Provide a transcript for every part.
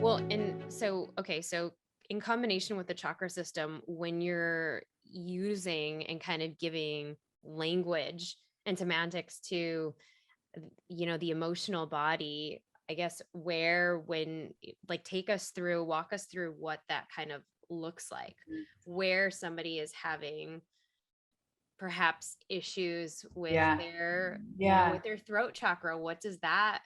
Well, and so, okay, so in combination with the chakra system, when you're using and kind of giving language and semantics to, the emotional body, I guess, like walk us through what that kind of looks like, where somebody is having perhaps issues with Yeah. their, Yeah. with their throat chakra. What does that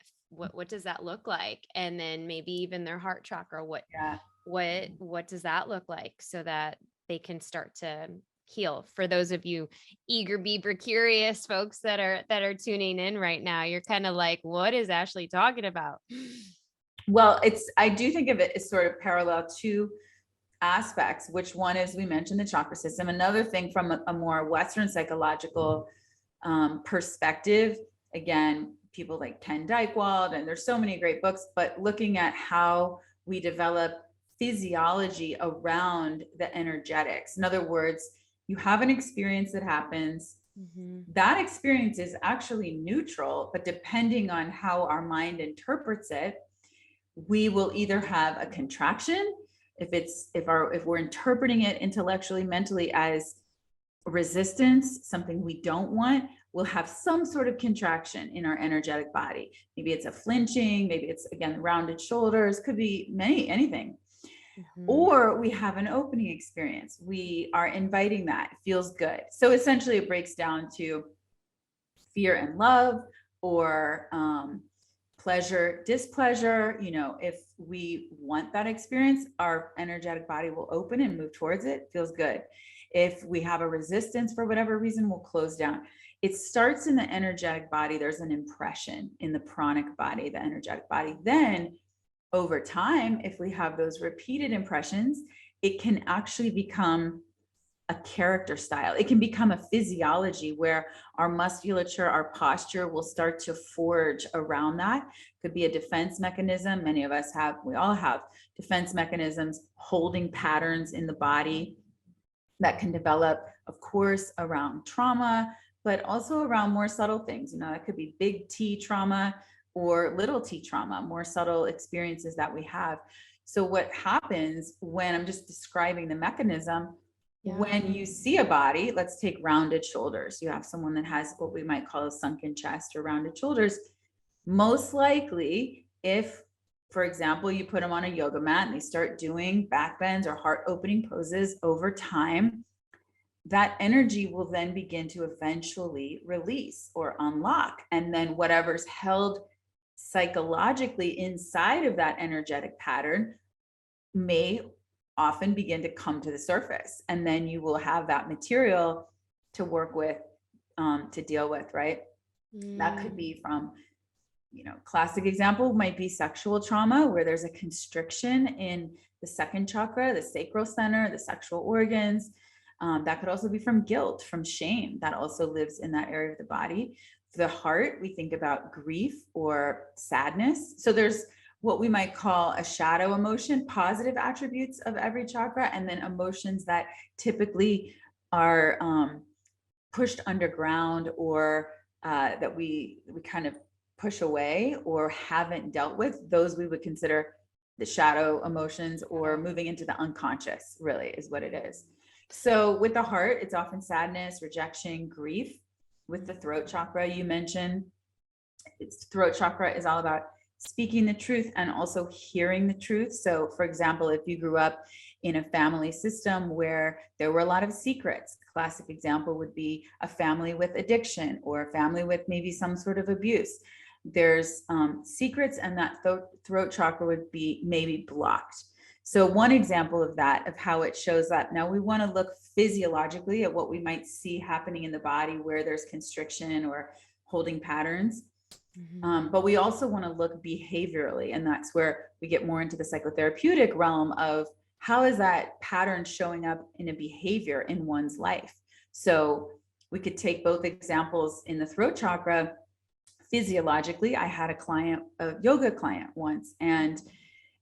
look like? And then maybe even their heart chakra, Yeah. what does that look like, so that they can start to heal? For those of you eager beaver curious folks that are tuning in right now, you're kind of like, what is Ashley talking about? Well, I do think of it as sort of parallel to aspects, which one is, we mentioned the chakra system. Another thing from a more Western psychological perspective, again, people like Ken Dykewald, and there's so many great books, but looking at how we develop physiology around the energetics. In other words, you have an experience that happens. Mm-hmm. That experience is actually neutral, but depending on how our mind interprets it, we will either have a contraction, if we're interpreting it intellectually, mentally, as resistance, something we don't want, we'll have some sort of contraction in our energetic body. Maybe it's a flinching, maybe it's, again, rounded shoulders, could be anything. Mm-hmm. Or we have an opening experience. We are inviting that. It feels good. So essentially, it breaks down to fear and love, or pleasure, displeasure. If we want that experience, our energetic body will open and move towards it. Feels good. If we have a resistance for whatever reason, we'll close down. It starts in the energetic body. There's an impression in the pranic body, the energetic body. Then over time, if we have those repeated impressions, it can actually become a character style. It can become a physiology where our musculature, our posture will start to forge around that. Could be a defense mechanism. Many of us have, we all have defense mechanisms, holding patterns in the body that can develop, of course, around trauma, but also around more subtle things. That could be big T trauma or little t trauma, more subtle experiences that we have. So what happens when I'm just describing the mechanism, Yeah. when you see a body, let's take rounded shoulders. You have someone that has what we might call a sunken chest or rounded shoulders. Most likely, if, for example, you put them on a yoga mat and they start doing back bends or heart opening poses over time, that energy will then begin to eventually release or unlock. And then whatever's held psychologically inside of that energetic pattern may often begin to come to the surface. And then you will have that material to work with, to deal with, right? That could be from, classic example might be sexual trauma, where there's a constriction in the second chakra, the sacral center, the sexual organs. That could also be from guilt, from shame, that also lives in that area of the body. The heart, we think about grief or sadness. So there's what we might call a shadow emotion, positive attributes of every chakra, and then emotions that typically are pushed underground, or that we kind of push away or haven't dealt with. Those we would consider the shadow emotions, or moving into the unconscious, really is what it is. So with the heart, it's often sadness, rejection, grief. With the throat chakra, you mentioned, its throat chakra is all about speaking the truth and also hearing the truth. So for example, if you grew up in a family system where there were a lot of secrets, classic example would be a family with addiction or a family with maybe some sort of abuse. There's secrets, and that throat chakra would be maybe blocked. So one example of that, of how it shows up. Now we want to look physiologically at what we might see happening in the body where there's constriction or holding patterns. But we also want to look behaviorally, and that's where we get more into the psychotherapeutic realm of how is that pattern showing up in a behavior in one's life. So we could take both examples in the throat chakra. Physiologically, I had a yoga client once, and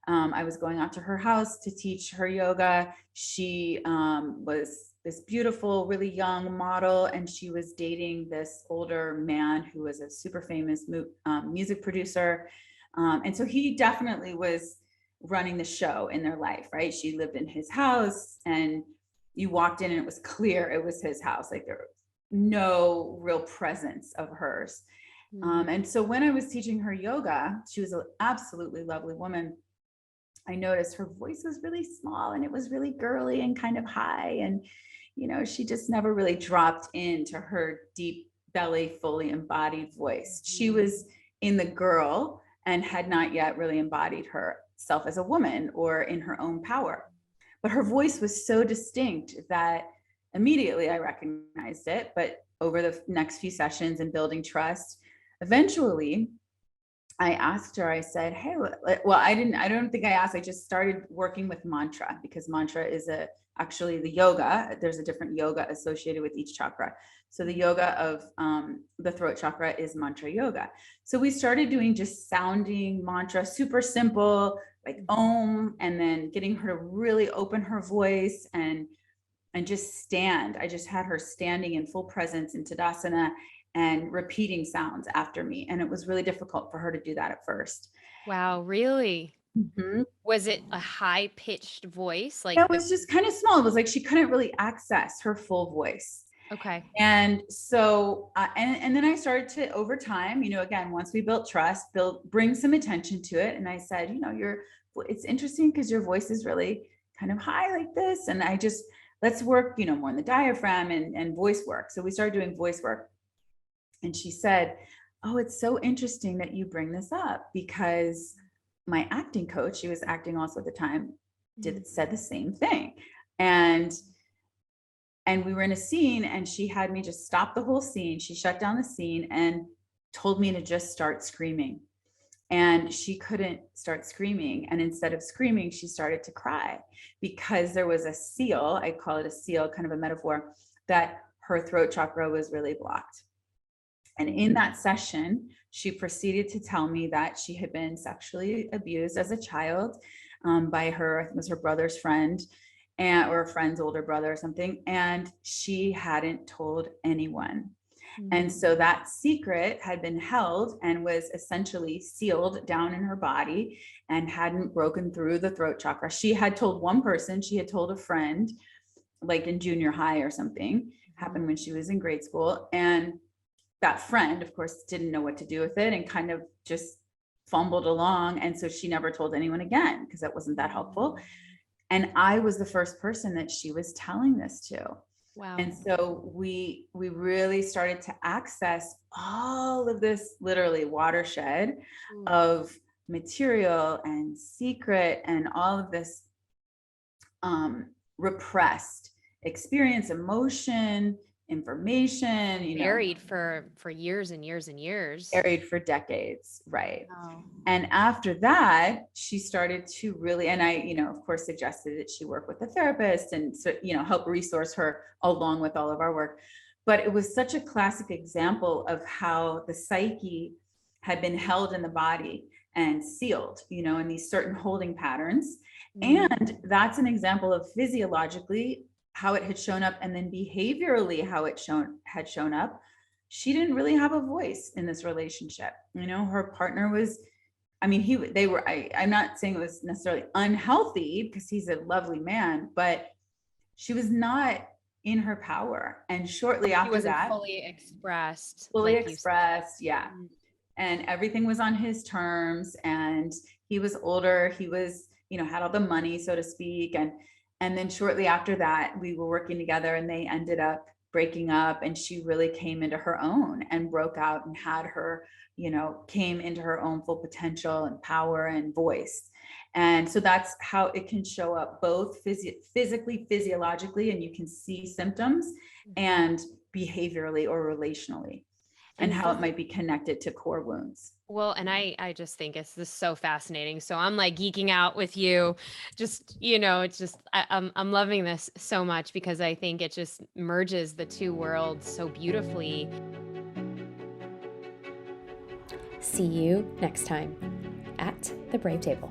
I was going out to her house to teach her yoga. She was this beautiful, really young model, and she was dating this older man who was a super famous music producer. And so he definitely was running the show in their life, right? She lived in his house, and you walked in and it was clear it was his house. Like there was no real presence of hers. And so when I was teaching her yoga, she was an absolutely lovely woman. I noticed her voice was really small and it was really girly and kind of high. And, she just never really dropped into her deep belly, fully embodied voice. She was in the girl and had not yet really embodied herself as a woman or in her own power. But her voice was so distinct that immediately I recognized it. But over the next few sessions and building trust, eventually I asked her, I said, hey, well, I don't think I asked. I just started working with mantra, because mantra is actually the yoga. There's a different yoga associated with each chakra. So the yoga of the throat chakra is mantra yoga. So we started doing just sounding mantra, super simple, like Om, and then getting her to really open her voice and just stand. I just had her standing in full presence in Tadasana and repeating sounds after me. And it was really difficult for her to do that at first. Wow, really? Mm-hmm. Was it a high-pitched voice? It was just kind of small. It was like she couldn't really access her full voice. Okay. And so, and then I started to, over time, again, once we built trust, bring some attention to it. And I said, it's interesting because your voice is really kind of high like this. And let's work, more in the diaphragm and voice work. So we started doing voice work. And she said, oh, it's so interesting that you bring this up, because my acting coach, she was acting also at the time, said the same thing. And we were in a scene and she had me just stop the whole scene. She shut down the scene and told me to just start screaming. And she couldn't start screaming. And instead of screaming, she started to cry, because there was a seal, I call it a seal, kind of a metaphor, that her throat chakra was really blocked. And in that session, she proceeded to tell me that she had been sexually abused as a child by I think it was her brother's friend, or a friend's older brother or something. And she hadn't told anyone. And so that secret had been held and was essentially sealed down in her body and hadn't broken through the throat chakra. She had told one person, she had told a friend, like in junior high or something, happened when she was in grade school. And that friend, of course, didn't know what to do with it and kind of just fumbled along. And so she never told anyone again, because that wasn't that helpful. And I was the first person that she was telling this to. Wow. And so we really started to access all of this literally watershed of material and secret and all of this repressed experience, emotion, information, buried for years and years and years. Buried for decades, right? Wow. And after that, she started to really, and I, of course, suggested that she work with a therapist and so, help resource her along with all of our work. But it was such a classic example of how the psyche had been held in the body and sealed, in these certain holding patterns. And that's an example of physiologically how it had shown up, and then behaviorally how it had shown up. She didn't really have a voice in this relationship. Her partner was, I'm not saying it was necessarily unhealthy, because he's a lovely man, but she was not in her power. And shortly after that, fully expressed. Yeah. And everything was on his terms, and he was older. He was, had all the money, so to speak. And then shortly after that, we were working together, and they ended up breaking up, and she really came into her own and broke out and had her, came into her own full potential and power and voice. And so that's how it can show up, both physically, physiologically, and you can see symptoms, and behaviorally or relationally, and how it might be connected to core wounds. Well, and I just think it's this so fascinating. So I'm like geeking out with you. Just, it's just I'm loving this so much, because I think it just merges the two worlds so beautifully. See you next time at the Brave Table.